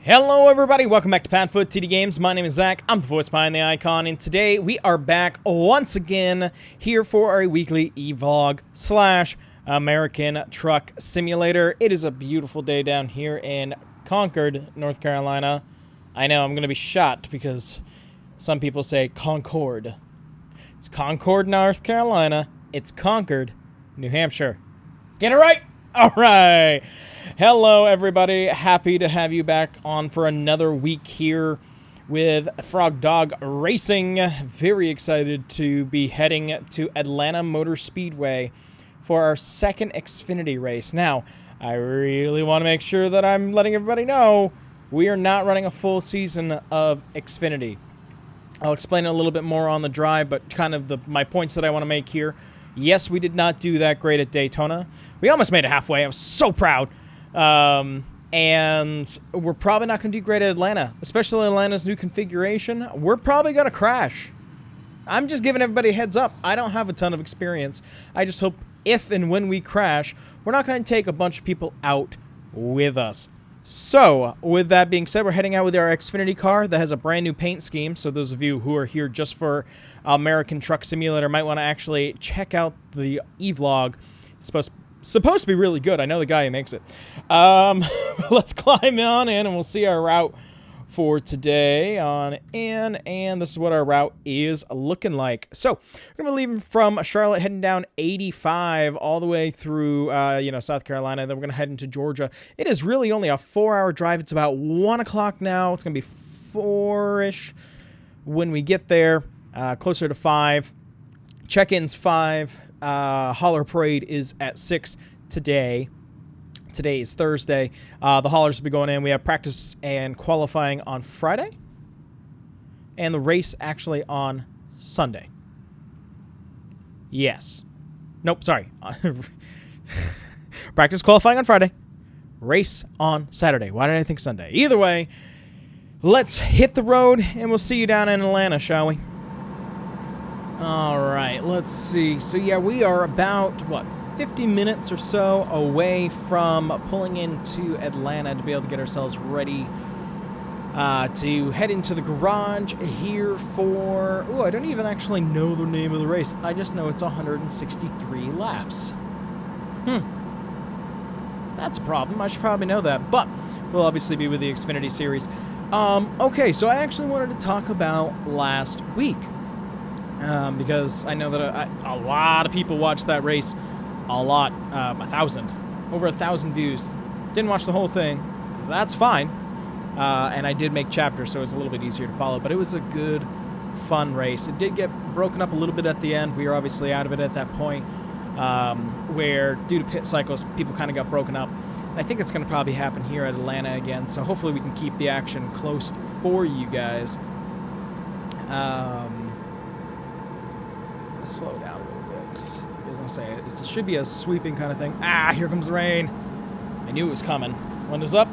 Hello everybody, welcome back to PadFootTD Games. My name is Zach, I'm the voice behind the icon, and today we are back once again here for our weekly evlog slash American Truck Simulator. It is a beautiful day down here in Concord, North Carolina. I know, I'm going to be shot because some people say Concord. It's Concord, North Carolina. It's Concord, New Hampshire. Get it right? All right. Hello, everybody. Happy to have you back on for another week here with Frog Dog Racing. Very excited to be heading to Atlanta Motor Speedway for our second Xfinity race. Now, I really want to make sure that I'm letting everybody know we are not running a full season of Xfinity. I'll explain a little bit more on the drive, but kind of my points that I want to make here. Yes, we did not do that great at Daytona. We almost made it halfway. I was so proud. And we're probably not going to do great at Atlanta, especially Atlanta's new configuration. We're probably going to crash. I'm just giving everybody a heads up. I don't have a ton of experience. I just hope if and when we crash, we're not going to take a bunch of people out with us. So, with that being said, we're heading out with our Xfinity car that has a brand new paint scheme. So those of you who are here just for American Truck Simulator might want to actually check out the evlog. It's supposed to be really good. I know the guy who makes it. Let's climb on in and we'll see our route for today on in, and this is what our route is looking like. So we're gonna leave from Charlotte, heading down 85 all the way through South Carolina. Then we're gonna head into Georgia. It is really only a 4-hour drive. It's about 1 o'clock now. It's gonna be 4-ish when we get there, closer to 5. Check-in's 5. Hauler parade is at 6 today. Today is Thursday. The haulers will be going in. We have practice and qualifying on Friday, and the race actually on Sunday. Yes. Nope, sorry. Practice qualifying on Friday, race on Saturday. Why did I think Sunday? Either way, let's hit the road, and we'll see you down in Atlanta, shall we? All right, let's see. So, yeah, we are about, 50 minutes or so away from pulling into Atlanta to be able to get ourselves ready to head into the garage here for... I don't even actually know the name of the race. I just know it's 163 laps. That's a problem. I should probably know that, but we'll obviously be with the Xfinity series. Okay, so I actually wanted to talk about last week. Because I know that a lot of people watched that race. A lot. 1,000. Over 1,000 views. Didn't watch the whole thing. That's fine. And I did make chapters, so it was a little bit easier to follow. But it was a good, fun race. It did get broken up a little bit at the end. We were obviously out of it at that point. Where, due to pit cycles, people kind of got broken up. I think it's going to probably happen here at Atlanta again. So hopefully we can keep the action close for you guys. Slow down a little bit, because I was going to say, it should be a sweeping kind of thing. Ah, here comes the rain. I knew it was coming. Windows up.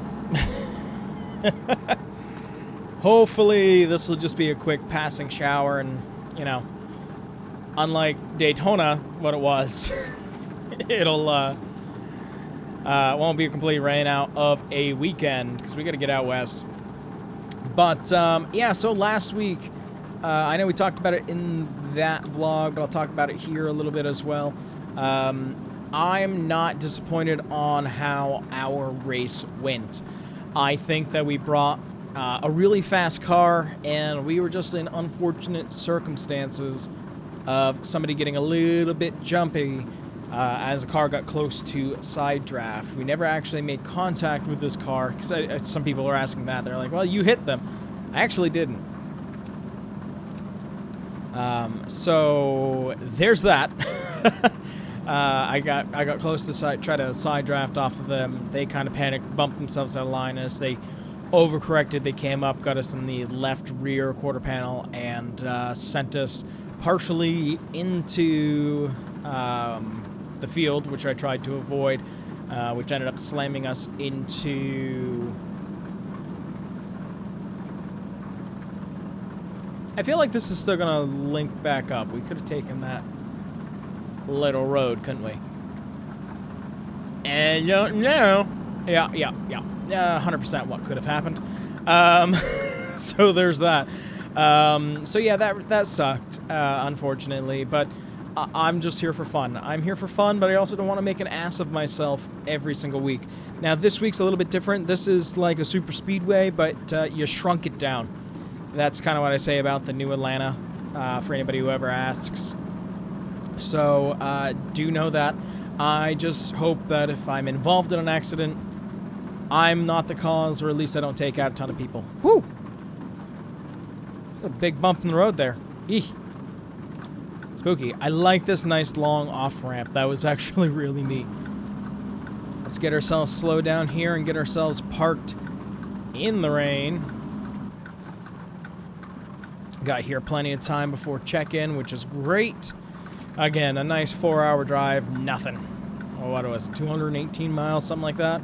Hopefully, this will just be a quick passing shower, and, unlike Daytona, what it was, it'll, won't be a complete rain out of a weekend, because we got to get out west. But, yeah, so last week, I know we talked about it in that vlog, but I'll talk about it here a little bit as well. I'm not disappointed on how our race went. I think that we brought a really fast car, and we were just in unfortunate circumstances of somebody getting a little bit jumpy as the car got close to side draft. We never actually made contact with this car, because some people are asking that. They're like, well, you hit them. I actually didn't. So there's that. I got close to try to side draft off of them. They kind of panicked, bumped themselves out of line as they overcorrected. They came up, got us in the left rear quarter panel, and sent us partially into the field, which I tried to avoid, which ended up slamming us into... I feel like this is still going to link back up. We could have taken that little road, couldn't we? And you don't know. Yeah. 100% what could have happened. So there's that. So yeah, that sucked, unfortunately, but I'm just here for fun. I'm here for fun, but I also don't want to make an ass of myself every single week. Now, this week's a little bit different. This is like a super speedway, but you shrunk it down. That's kind of what I say about the new Atlanta, for anybody who ever asks. So, do know that. I just hope that if I'm involved in an accident, I'm not the cause, or at least I don't take out a ton of people. Woo! A big bump in the road there. Eeh. Spooky. I like this nice long off-ramp. That was actually really neat. Let's get ourselves slowed down here and get ourselves parked in the rain. Got here plenty of time before check-in, which is great. Again, a nice 4-hour drive, nothing. Oh, what was it, 218 miles, something like that?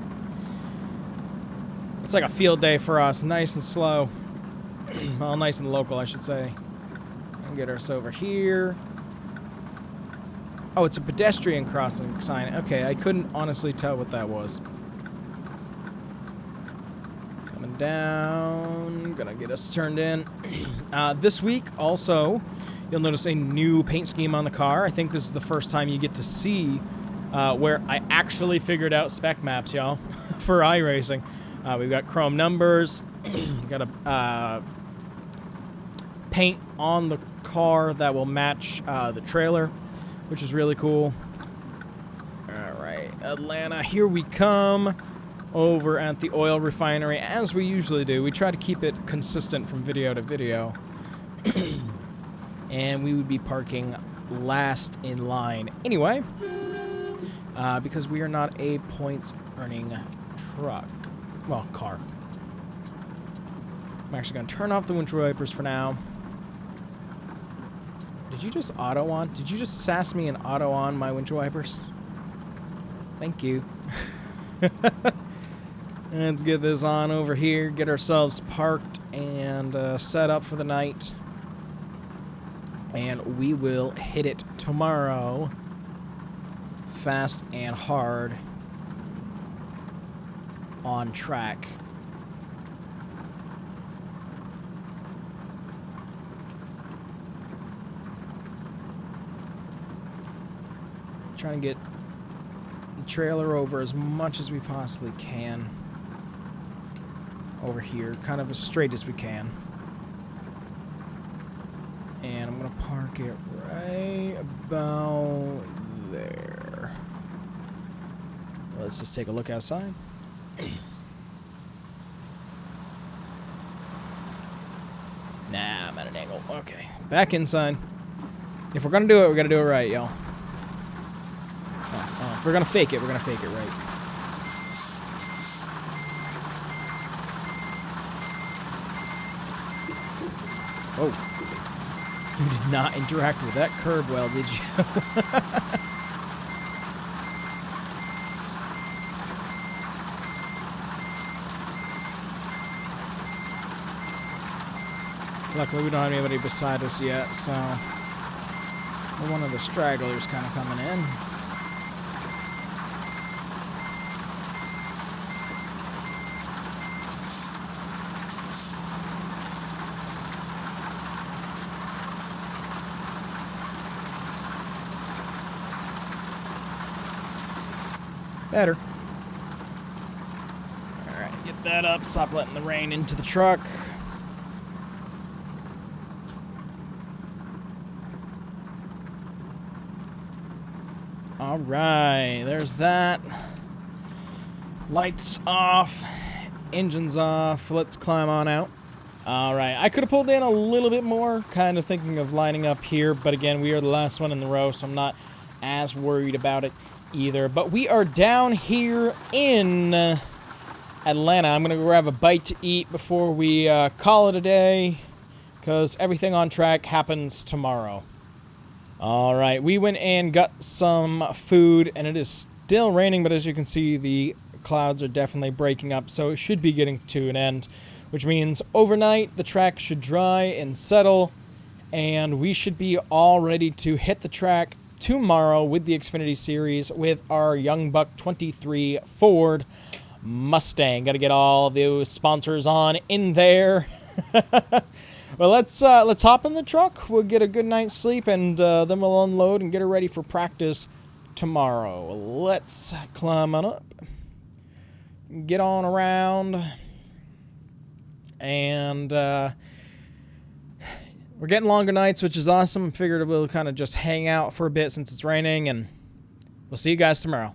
It's like a field day for us, nice and slow. Well, nice and local, I should say. And get us over here. Oh, it's a pedestrian crossing sign. Okay, I couldn't honestly tell what that was. Coming down, gonna get us turned in. This week, also, you'll notice a new paint scheme on the car. I think this is the first time you get to see where I actually figured out spec maps, y'all, for iRacing. We've got chrome numbers. We've got a paint on the car that will match the trailer, which is really cool. All right, Atlanta, here we come over at the oil refinery, as we usually do. We try to keep it consistent from video to video. And we would be parking last in line anyway, because we are not a points-earning truck. Well, car. I'm actually going to turn off the windshield wipers for now. Did you just auto on? Did you just sass me and auto on my windshield wipers? Thank you. Let's get this on over here, get ourselves parked and set up for the night. And we will hit it tomorrow, fast and hard, on track. Trying to get the trailer over as much as we possibly can. Over here, kind of as straight as we can. And I'm going to park it right about there. Let's just take a look outside. Nah, I'm at an angle. Okay, back inside. If we're going to do it, we're going to do it right, y'all. If we're going to fake it, we're going to fake it right. Oh. You did not interact with that curb well, did you? Luckily, we don't have anybody beside us yet, so we're one of the stragglers kind of coming in. Better. Alright, get that up. Stop letting the rain into the truck. Alright, there's that. Lights off. Engine's off. Let's climb on out. Alright, I could have pulled in a little bit more, kind of thinking of lining up here, but again, we are the last one in the row, so I'm not as worried about it either. But we are down here in Atlanta. I'm going to grab a bite to eat before we call it a day, because everything on track happens tomorrow. All right, we went and got some food, and it is still raining, but as you can see, the clouds are definitely breaking up, so it should be getting to an end, which means overnight the track should dry and settle, and we should be all ready to hit the track tomorrow with the Xfinity Series with our Young Buck 23 Ford. Mustang. Got to get all those sponsors on in there. Well, let's hop in the truck. We'll get a good night's sleep, and then we'll unload and get her ready for practice tomorrow. Let's climb on up, get on around, and we're getting longer nights, which is awesome. Figured we'll kind of just hang out for a bit since it's raining, and we'll see you guys tomorrow.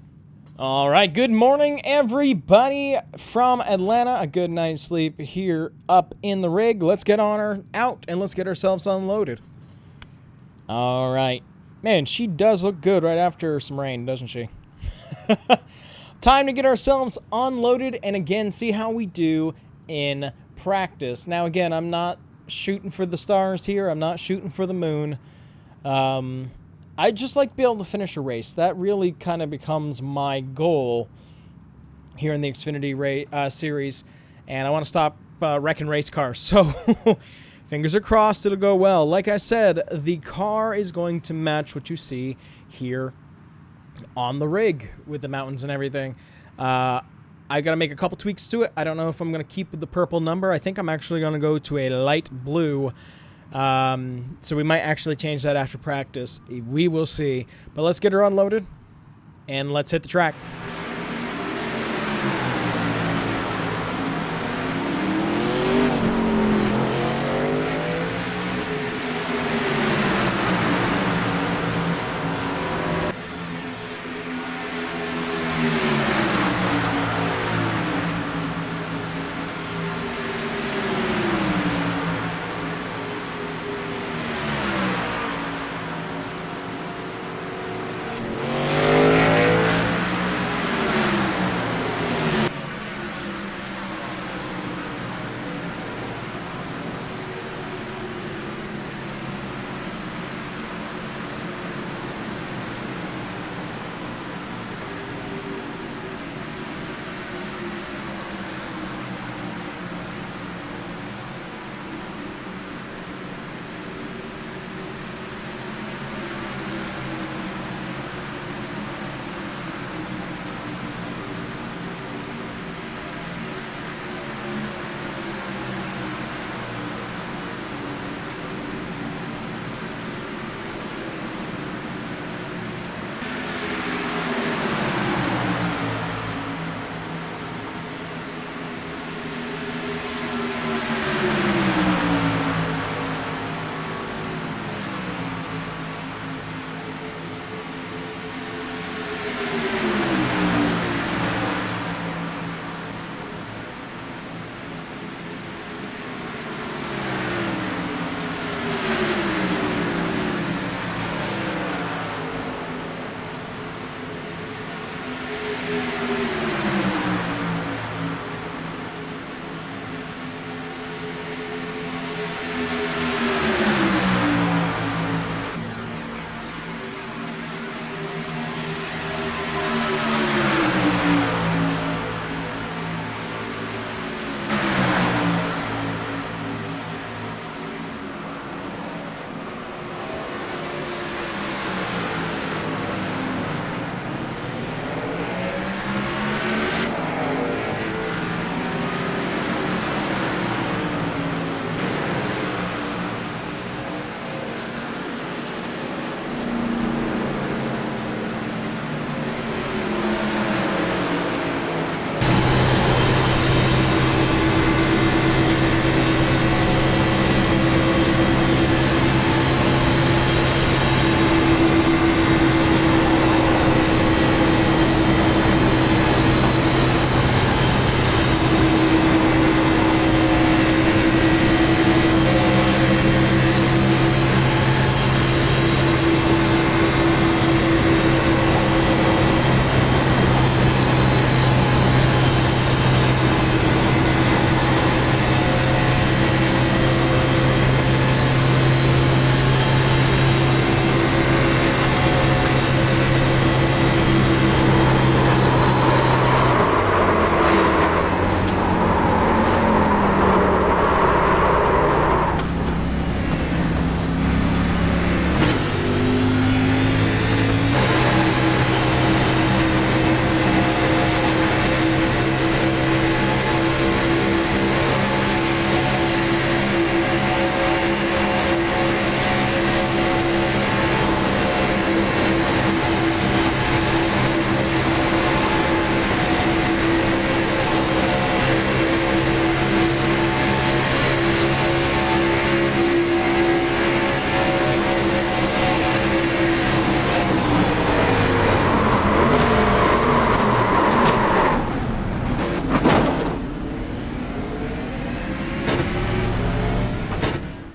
All right, good morning, everybody from Atlanta. A good night's sleep here up in the rig. Let's get on her out, and let's get ourselves unloaded. All right. Man, she does look good right after some rain, doesn't she? Time to get ourselves unloaded and, again, see how we do in practice. Now, again, I'm not shooting for the stars here. I'm not shooting for the moon. I'd just like to be able to finish a race. That really kind of becomes my goal here in the Xfinity series. And I want to stop wrecking race cars. So fingers are crossed it'll go well. Like I said, the car is going to match what you see here on the rig with the mountains and everything. I got to make a couple tweaks to it. I don't know if I'm going to keep with the purple number. I think I'm actually going to go to a light blue. So we might actually change that after practice. We will see. But let's get her unloaded, and let's hit the track.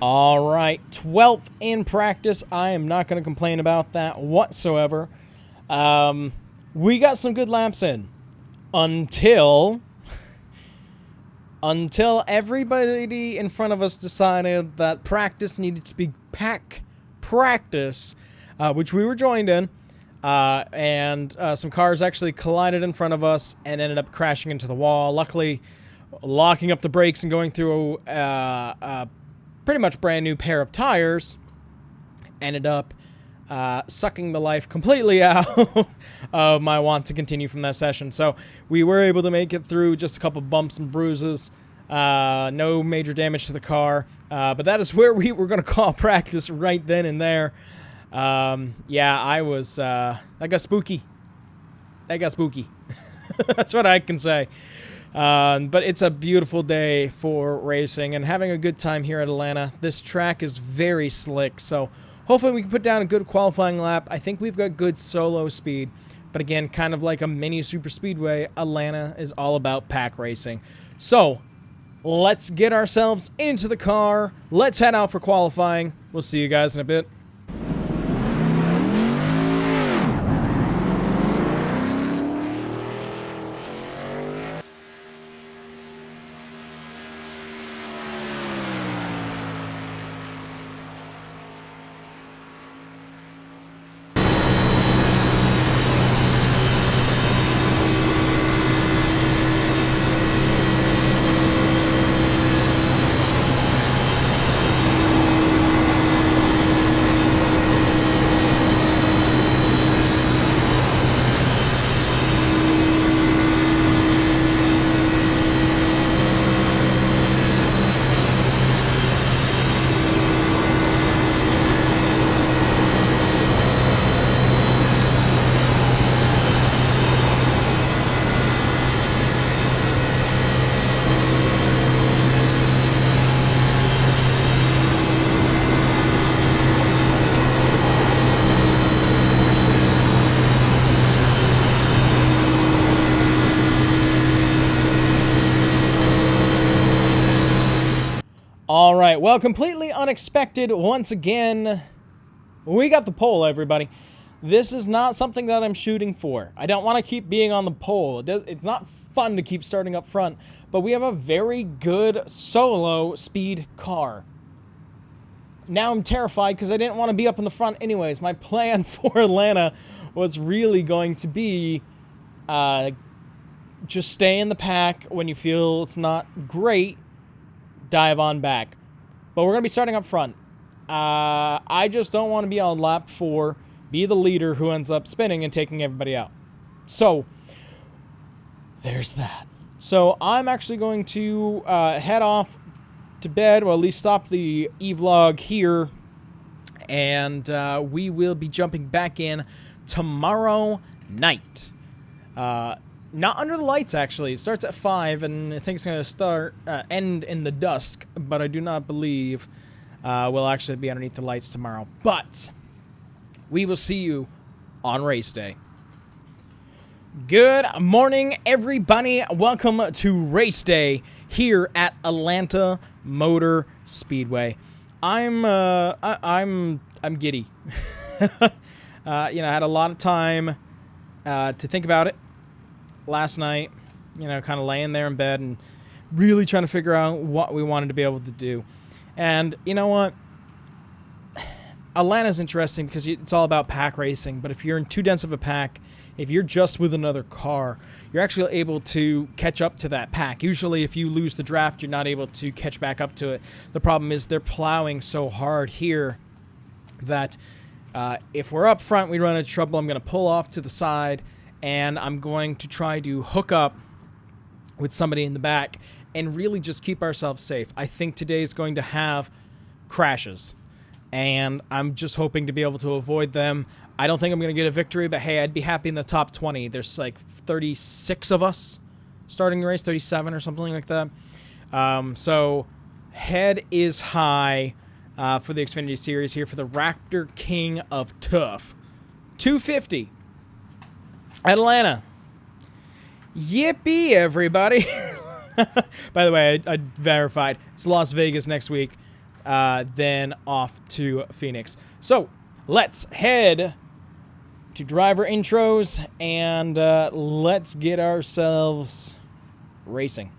All right, 12th in practice. I am not going to complain about that whatsoever. We got some good laps in until everybody in front of us decided that practice needed to be pack practice, which we were joined in, and some cars actually collided in front of us and ended up crashing into the wall. Luckily, locking up the brakes and going through a pretty much brand new pair of tires ended up sucking the life completely out of my want to continue from that session. So we were able to make it through, just a couple bumps and bruises, no major damage to the car, but that is where we were going to call practice right then and there. Yeah, that got spooky. That's what I can say. But it's a beautiful day for racing and having a good time here at Atlanta. This track is very slick, so hopefully we can put down a good qualifying lap. I think we've got good solo speed, but again, kind of like a mini super speedway, Atlanta is all about pack racing. So let's get ourselves into the car. Let's head out for qualifying. We'll see you guys in a bit. All right, well, completely unexpected once again. We got the pole, everybody. This is not something that I'm shooting for. I don't want to keep being on the pole. It's not fun to keep starting up front, but we have a very good solo speed car. Now I'm terrified because I didn't want to be up in the front anyways. My plan for Atlanta was really going to be just stay in the pack. When you feel it's not great, dive on back. But we're going to be starting up front. I just don't want to be on lap 4, be the leader who ends up spinning and taking everybody out. So, there's that. So, I'm actually going to head off to bed, or at least stop the evlog here, and we will be jumping back in tomorrow night. Not under the lights, actually. It starts at 5, and I think it's going to end in the dusk, but I do not believe we'll actually be underneath the lights tomorrow. But we will see you on race day. Good morning, everybody. Welcome to race day here at Atlanta Motor Speedway. I'm giddy. I had a lot of time to think about it last night, kind of laying there in bed and really trying to figure out what we wanted to be able to do. And you know what? Atlanta's interesting because it's all about pack racing, but if you're in too dense of a pack, if you're just with another car, you're actually able to catch up to that pack. Usually if you lose the draft, you're not able to catch back up to it. The problem is they're plowing so hard here that if we're up front, we run into trouble. I'm going to pull off to the side, and I'm going to try to hook up with somebody in the back and really just keep ourselves safe. I think today's going to have crashes, and I'm just hoping to be able to avoid them. I don't think I'm going to get a victory, but hey, I'd be happy in the top 20. There's like 36 of us starting the race, 37 or something like that. So head is high for the Xfinity Series here for the Raptor King of Tough. 250. Atlanta. Yippee, everybody. By the way, I verified. It's Las Vegas next week. then off to Phoenix. So let's head to driver intros and let's get ourselves racing.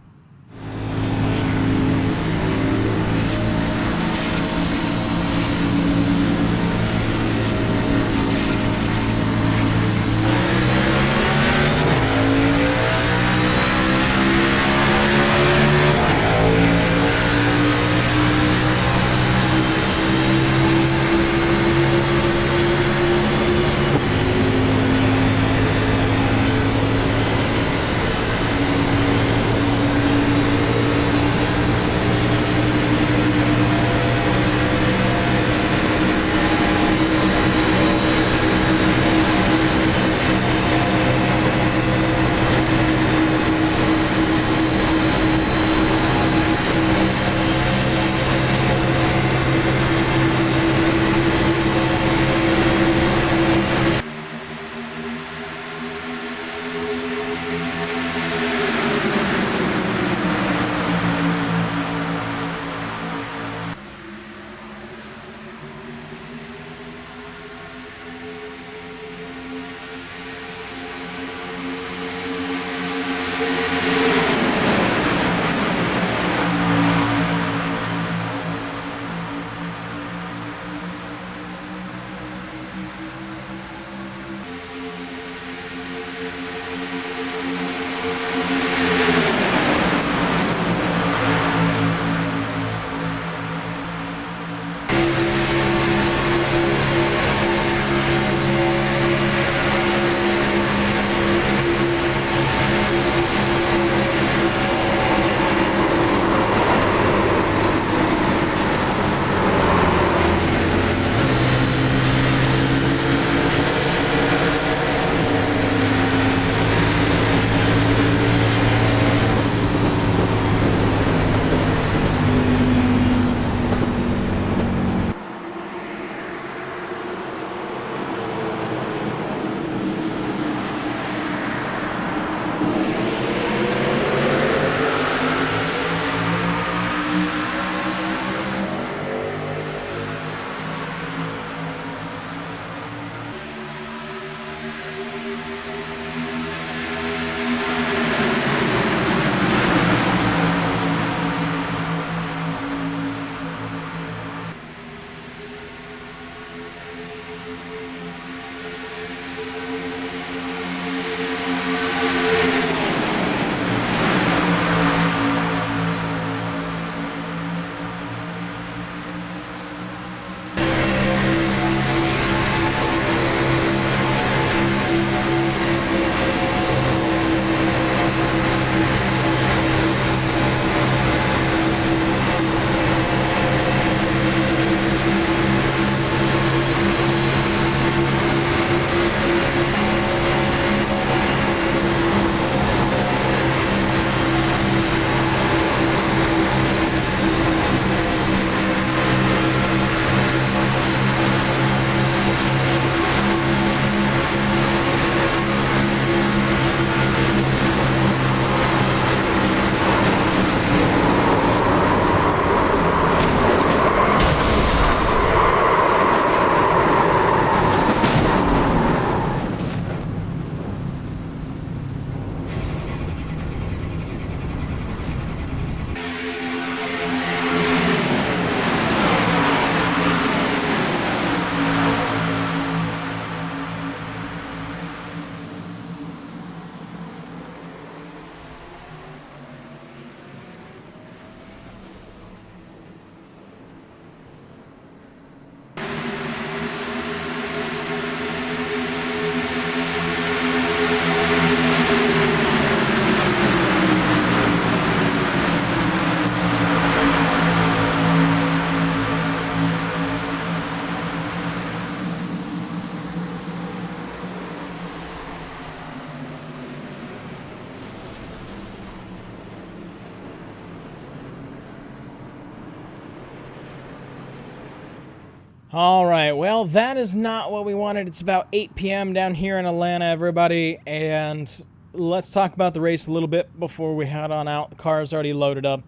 All right, well, that is not what we wanted. It's about 8 p.m. down here in Atlanta, everybody, and let's talk about the race a little bit before we head on out. The car is already loaded up.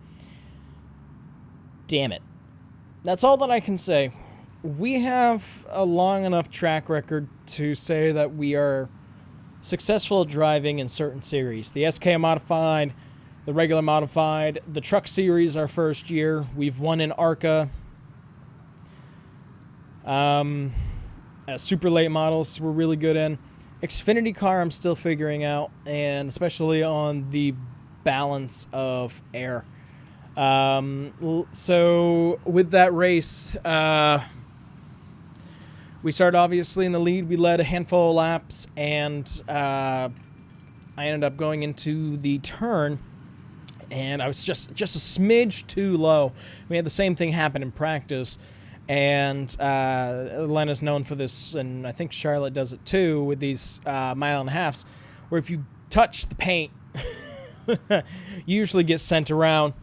Damn it. that's all that I can say. We have a long enough track record to say that we are successful at driving in certain series. The SK Modified, the regular Modified, the Truck Series our first year. We've won in ARCA. Super late models we're really good in. Xfinity car I'm still figuring out, and especially on the balance of air. So with that race, we started obviously in the lead. We led a handful of laps, and I ended up going into the turn, and I was just a smidge too low. We had the same thing happen in practice, and Atlanta's known for this, and I think Charlotte does it too with these mile and a halves, where if you touch the paint, you usually get sent around.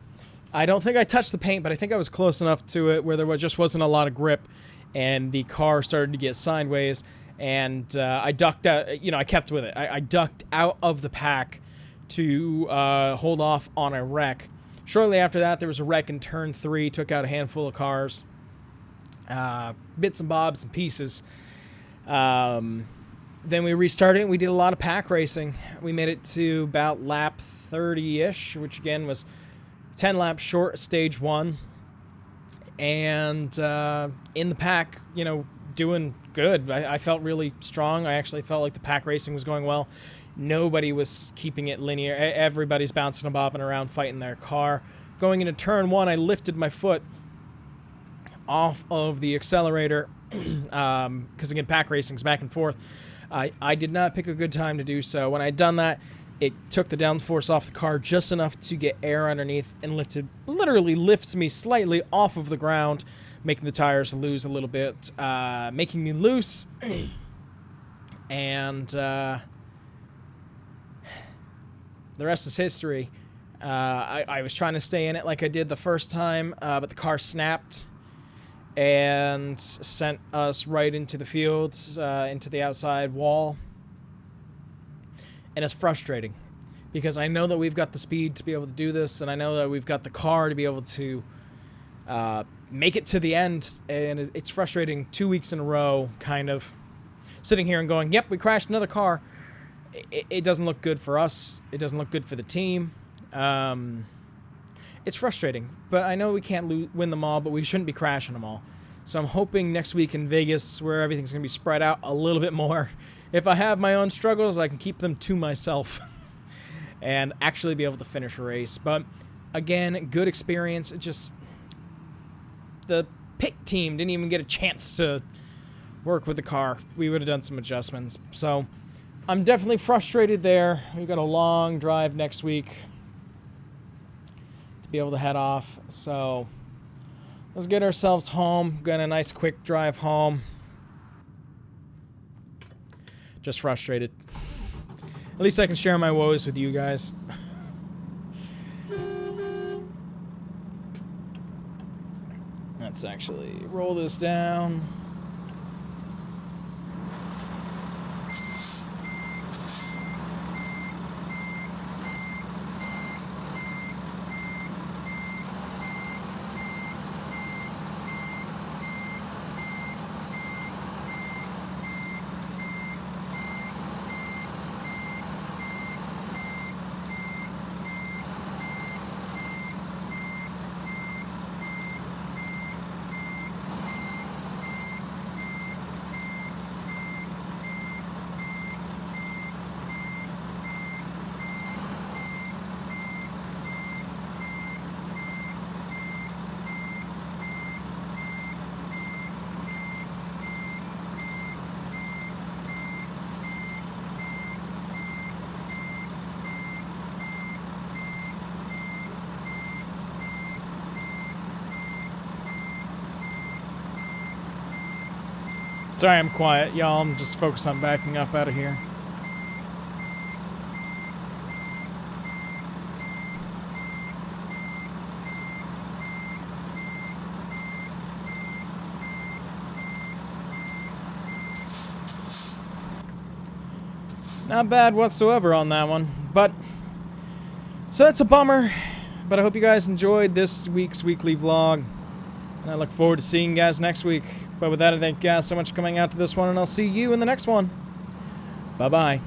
I don't think I touched the paint, but I think I was close enough to it where just wasn't a lot of grip, and the car started to get sideways, and I ducked out. I kept with it. I ducked out of the pack to hold off on a wreck. Shortly after that, there was a wreck in turn 3, took out a handful of cars, bits and bobs and pieces. Then we restarted, and we did a lot of pack racing. We made it to about lap 30-ish, which again was 10 laps short of stage 1. And in the pack, doing good. I felt really strong. I actually felt like the pack racing was going well. Nobody was keeping it linear. Everybody's bouncing and bopping around, fighting their car. Going into turn 1, I lifted my foot off of the accelerator because, again, pack racing's back and forth. I did not pick a good time to do so. When I'd done that, it took the downforce off the car just enough to get air underneath and literally lifts me slightly off of the ground, making the tires lose a little bit, making me loose. And the rest is history. I was trying to stay in it like I did the first time, but the car snapped and sent us right into the field, into the outside wall. And it's frustrating because I know that we've got the speed to be able to do this, and I know that we've got the car to be able to make it to the end, and it's frustrating 2 weeks in a row, kind of sitting here and going, yep, we crashed another car. It doesn't look good for us. It doesn't look good for the team. It's frustrating, but I know we can't win them all, but we shouldn't be crashing them all. So I'm hoping next week in Vegas, where everything's going to be spread out a little bit more, if I have my own struggles, I can keep them to myself and actually be able to finish a race. But again, good experience. Just the pit team didn't even get a chance to work with the car. We would have done some adjustments. So I'm definitely frustrated there. We've got a long drive next week to be able to head off. So let's get ourselves home. Got a nice quick drive home. Just frustrated. At least I can share my woes with you guys. Let's actually roll this down. Sorry I'm quiet, y'all. I'm just focused on backing up out of here. Not bad whatsoever on that one. But, so that's a bummer. But I hope you guys enjoyed this week's weekly vlog. And I look forward to seeing you guys next week. But with that, I thank you guys so much for coming out to this one, and I'll see you in the next one. Bye-bye.